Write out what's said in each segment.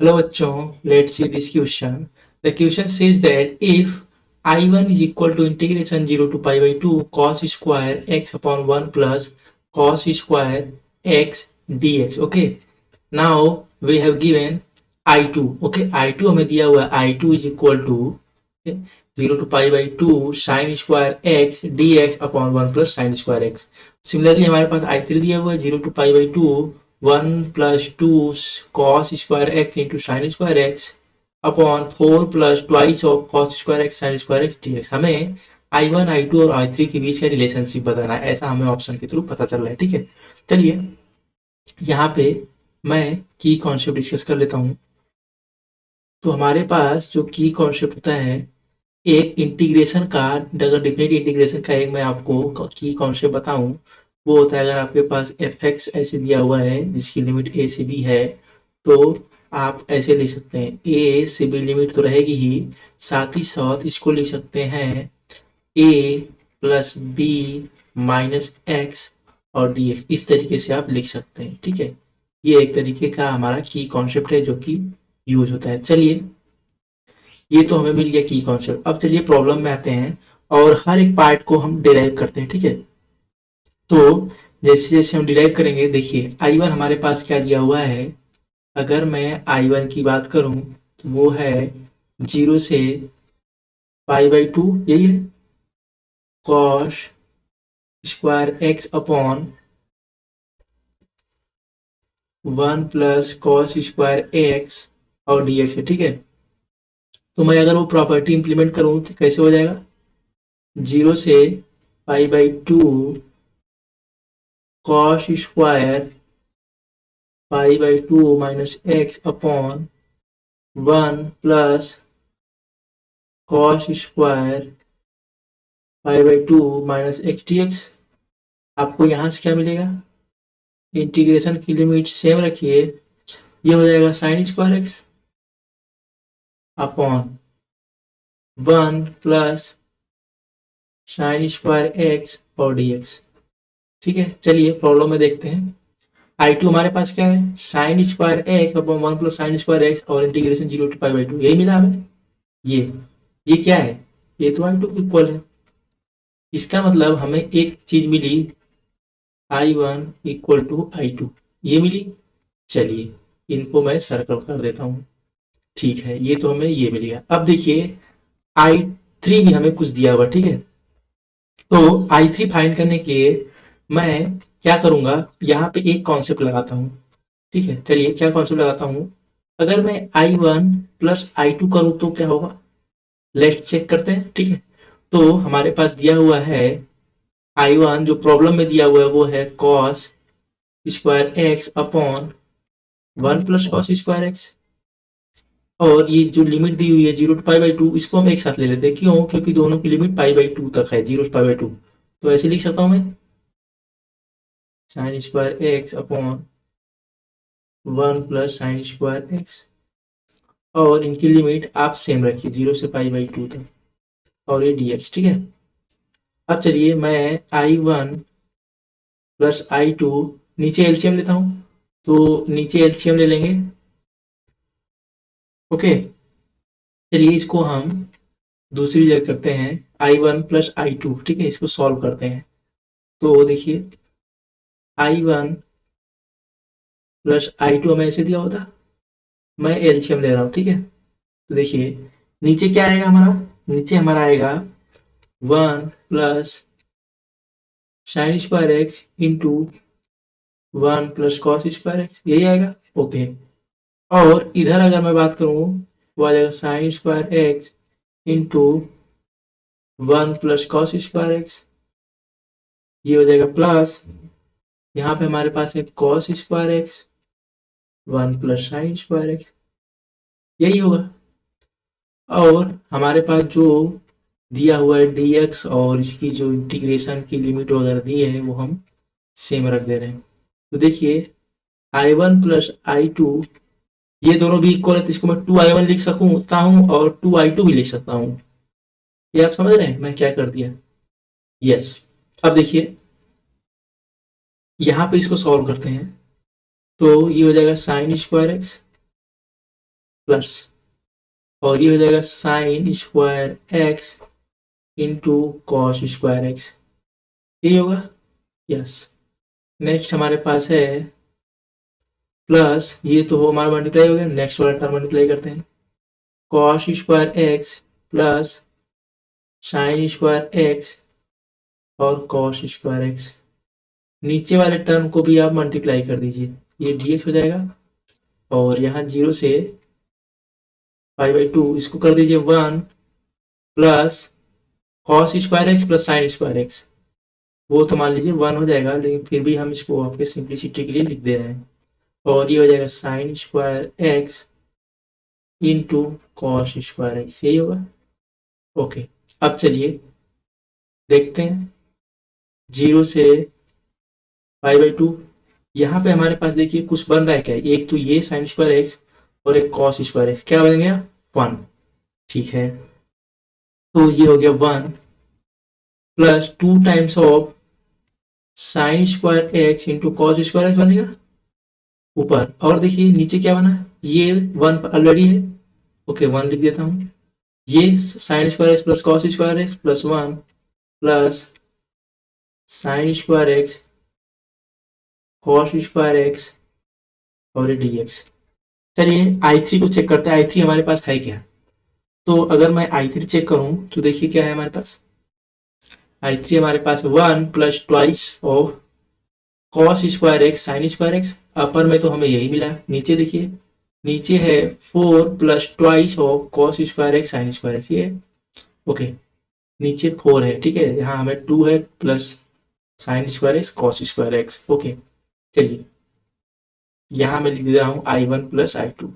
Hello bachchon, let's see this question. The question says that if I1 is equal to integration 0 to pi by 2 cos square x upon 1 plus cos square x dx. Okay, now we have given I2. Okay, I2 हमें दिया हुआ है I2 is equal to 0 to pi by 2 sin square x dx upon 1 plus sin square x. Similarly हमारे पास I3 दिया हुआ है 0 to pi by 2 1 plus 2 cos square x into sin square x upon 4 plus twice of cos square x sin square x dx. हमें I1, I2 और I3 के बीच का relationship बताना है, ऐसा हमें ऑप्शन के थ्रू पता चल रहा है. ठीक है, चलिए यहाँ पे मैं की कॉन्सेप्ट डिस्कस कर लेता हूँ. तो हमारे पास जो की कॉन्सेप्ट होता है, एक इंटीग्रेशन का, अगर डेफिनेट इंटीग्रेशन का एक मैं आपको की कॉन्सेप्ट बताऊं, वो होता है अगर आपके पास एफ एक्स ऐसे दिया हुआ है जिसकी लिमिट ए से बी है, तो आप ऐसे लिख सकते हैं, ए से बी लिमिट तो रहेगी ही, साथ ही साथ इसको लिख सकते हैं ए प्लस बी माइनस एक्स और डी एक्स. इस तरीके से आप लिख सकते हैं. ठीक है, ये एक तरीके का हमारा की कॉन्सेप्ट है जो कि यूज होता है. चलिए, ये तो हमें मिल गया की कॉन्सेप्ट. अब चलिए प्रॉब्लम में आते हैं और हर एक पार्ट को हम डिराइव करते हैं. ठीक है, तो जैसे जैसे हम डिराइव करेंगे, देखिए I1 हमारे पास क्या दिया हुआ है. अगर मैं I1 की बात करूं तो वो है 0 से पाई बाई 2, यही है, cos square x upon 1 plus cos square x और डी एक्स है. ठीक है, तो मैं अगर वो प्रॉपर्टी इंप्लीमेंट करूं तो कैसे हो जाएगा, 0 से pi by 2 cos square pi by 2 minus x upon 1 plus cos square pi by 2 minus x D x. आपको यहाँ से क्या मिलेगा, इंटीग्रेशन की लिमिट सेम रखिए, ये हो जाएगा sign square x upon 1 plus sign square x और डी एक्स. ठीक है, चलिए प्रॉब्लम में देखते हैं. I2 हमारे पास क्या है, sign square x upon 1 plus sign square x और इंटीग्रेशन 0 टू पाई बाई 2, यही मिला हमें. ये क्या है, ये तो I2 इक्वल है. इसका मतलब हमें एक चीज मिली, I1 इक्वल टू I2, ये मिली. चलिए इनको मैं सर्कल कर देता हूँ. ठीक है, ये तो हमें ये मिल गया. अब देखिए I3 भी हमें कुछ दिया हुआ. ठीक है, तो I3 फाइंड करने के लिए मैं क्या करूंगा, यहाँ पे एक कॉन्सेप्ट लगाता हूँ. ठीक है, चलिए क्या कॉन्सेप्ट लगाता हूँ, अगर मैं I1 प्लस I2 करूँ तो क्या होगा, लेट्स चेक करते हैं. ठीक है, तो हमारे पास दिया हुआ है I1, जो प्रॉब्लम में दिया हुआ है वो है cos square x upon 1 plus cos square x, और ये जो लिमिट दी हुई है 0 टू पाई बाई 2, इसको हम एक साथ ले लेते हैं. क्यों, क्योंकि दोनों की लिमिट पाई बाई 2 तक है, 0 टू पाई बाई 2. तो ऐसे लिख सकता हूँ मैं, sign square x upon 1 plus sign square x, और इनकी लिमिट आप सेम रखिए 0 से पाई बाई 2 तक, और ये dx. ठीक है, अब चलिए मैं I1 प्लस I2 नीचे एलसीएम लेता हूं, तो नीचे एलसीएम ले लेंगे. ओके, चलिए इसको हम दूसरी जगह करते हैं, I1 प्लस I2. ठीक है, इसको सॉल्व करते हैं. तो देखिए I1 प्लस I2 हमें ऐसे दिया होता, मैं एलसीएम ले रहा हूं. ठीक है, तो देखिए नीचे क्या आएगा हमारा, नीचे हमारा आएगा 1 plus sign square x into 1 plus cos square x, यही आएगा. ओके, और इधर अगर मैं बात करूं, वो आ जाएगा sign square x into 1 plus cos square x, ये हो जाएगा प्लस, यहाँ पे हमारे पास है cos square x 1 plus sign square x, यही होगा. और हमारे पास जो दिया हुआ है dx और इसकी जो इंटीग्रेशन की लिमिट वगैरह दी है वो हम सेम रख दे रहे हैं. तो देखिए I1 प्लस I2, ये दोनों भी इक्वल है, तो इसको मैं 2I1 लिख सकता हूँ और 2I2 भी लिख सकता हूँ. ये आप समझ रहे हैं मैं क्या कर दिया. यस, अब देखिए यहाँ पे इसको सॉल्व करते हैं, तो ये हो जाएगा साइन स्क्वायर एक्स प्लस, और ये हो जाएगा sign square x into cos square x, ये होगा। यस। नेक्स्ट हमारे पास है प्लस, ये तो हमारा मल्टीप्लाई हो गया, नेक्स्ट वाला टर्म मल्टीप्लाई करते हैं, cos square x plus sign square x और कॉस स्क्वायर एक्स। नीचे वाले टर्म को भी आप मल्टीप्लाई कर दीजिए, ये dx हो जाएगा, और यहाँ 0 से π/2 इसको कर दीजिए 1 plus cos square x plus sign square x, वो तो मान लीजिए 1 हो जाएगा, लेकिन फिर भी हम इसको आपके सिंप्लिसिटी के लिए लिख दे रहे हैं, और ये हो जाएगा sign square x into cos square x, यही होगा। ओके, अब चलिए देखते हैं 0 से π/2, यहाँ पे हमारे पास देखिए कुछ बन रहा है क्या, एक तो ये साइन स्क्वायर एक्स और एक कॉस स्क्वायर एक्स, क्या बन गया 1, ठीक है। तो ये हो गया 1 plus 2 times of sine square x into cos square x बनेगा ऊपर, और देखिए नीचे क्या बना, ये 1 ऑलरेडी है, ओके 1 लिख देता हूँ, ये sign square x plus cos square x plus 1 plus sign square x cos square x और ये dx। चलिए I3 को चेक करते हैं, I3 हमारे पास है क्या। तो अगर मैं I3 चेक करूं तो देखिए क्या है हमारे पास, I3 हमारे पास 1 plus twice of cos square x sine square x, upper में तो हमें यही मिला, नीचे देखिए, नीचे है 4 plus twice of cos square x sine square x, ये ओके, नीचे 4 है, ठीक है, यहाँ हमें 2 है plus sign square x cos square x, okay. चलिए यहाँ मैं लिख दे रहा हूँ I1 प्लस I2।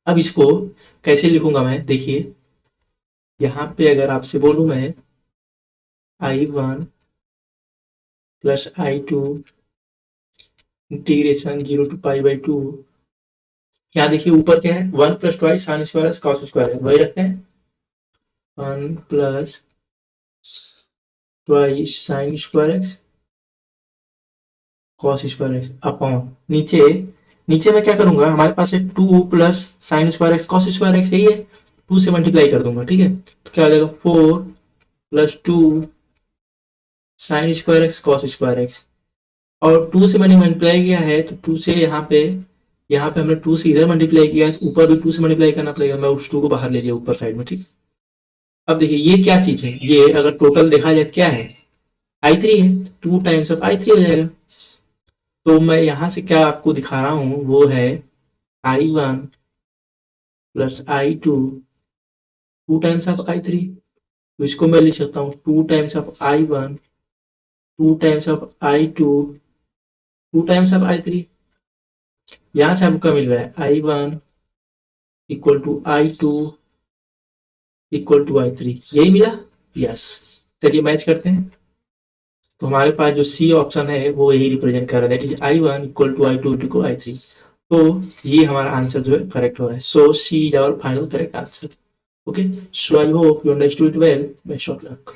अब इसको कैसे लिखूंगा मैं, देखिए यहाँ पे अगर आपसे बोलूं मैं I1 plus I2 integration 0 to π/2, यहाँ देखिए ऊपर क्या है 1 plus twice sine square cos square, वही रखते हैं, 1 plus twice sign square x cos square x upon नीचे, नीचे मैं क्या करूंगा, हमारे पास है 2 plus sign square x cos square x, यही है, 2 से मल्टीप्लाई कर दूंगा, ठीक है, तो क्या हो जाएगा 4 plus 2 sign square x cos square x, और 2 से मैंने मल्टीप्लाई किया है तो 2 से यहाँ पे हमने 2 से इधर मल्टीप्लाई किया है, तो ऊपर भी 2 से मल्टीप्लाई करना पड़ेगा, मैं उस 2 को बाहर ले लिया ऊपर साइड में, ठीक। अब देखिए ये क्या चीज है, ये अगर टोटल देखा जाए क्या है I3 है, 2 टाइम्स ऑफ I3 हो जाएगा। तो मैं यहाँ से क्या आपको दिखा रहा हूँ वो है I1 plus I2 2 times of I3, तो इसको मैं लिख सकता हूँ 2 times of I1 2 times of I2 2 times of I3। यहाँ से आपको मिल रहा है I1 equal to I2 equal to I3, यही मिला, यस। चलिए मैच करते हैं, तो हमारे पास जो सी ऑप्शन है वो यही रिप्रेजेंट कर रहा है, that is I1 equal to I2 equal I3, तो ये हमारा आंसर जो है करेक्ट हो रहा है, so C is our final correct answer. Okay, so I hope you understood it well, best of luck.